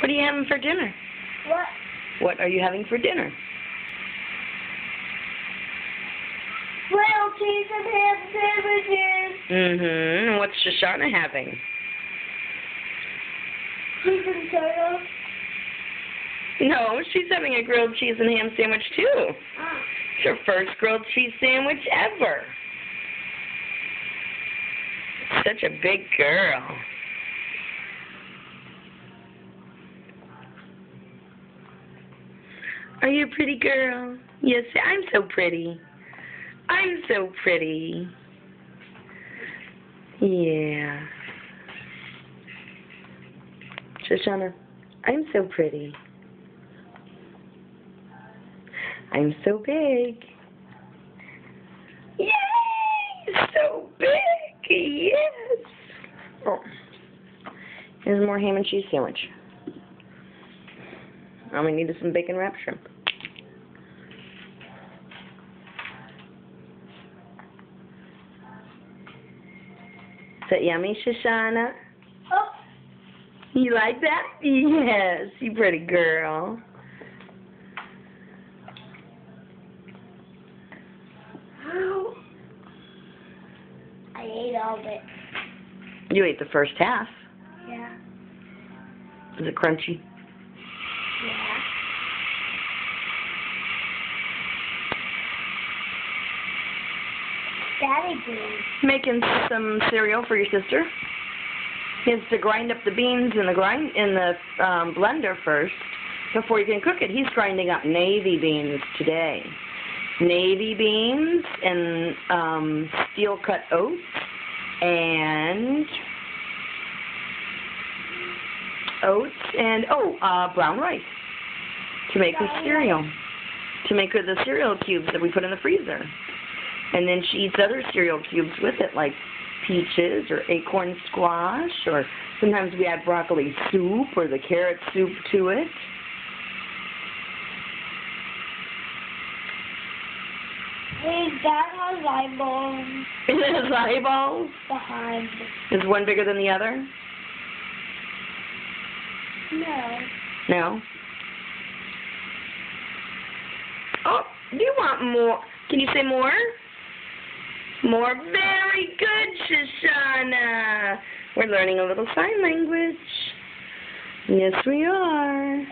What are you having for dinner? What? What are you having for dinner? Grilled cheese and ham sandwiches. Mm-hmm. And what's Shoshana having? Cheese and soda. No, she's having a grilled cheese and ham sandwich too. Ah. It's her first grilled cheese sandwich ever. Such a big girl. Are you a pretty girl? Yes, I'm so pretty. I'm so pretty. Yeah. Shoshana, I'm so pretty. I'm so big. Yay! So big! Yes! Oh. Here's more ham and cheese sandwich. All we need is some bacon wrapped shrimp. Is that yummy, Shoshana? Oh. You like that? Yes, you pretty girl. I ate all of it. You ate the first half. Yeah. Is it crunchy? Yeah. Daddy beans. Making some cereal for your sister. He has to grind up the beans in the blender first before you can cook it. He's grinding up navy beans today. Navy beans and steel cut oats and brown rice to make the cereal. To make the cereal cubes that we put in the freezer. And then she eats other cereal cubes with it, like peaches or acorn squash, or sometimes we add broccoli soup or the carrot soup to it. Hey, Dad has eyeballs. It has eyeballs. Behind. Is one bigger than the other? No. No? Oh, do you want more? Can you say more? More. Very good, Shoshana. We're learning a little sign language. Yes, we are.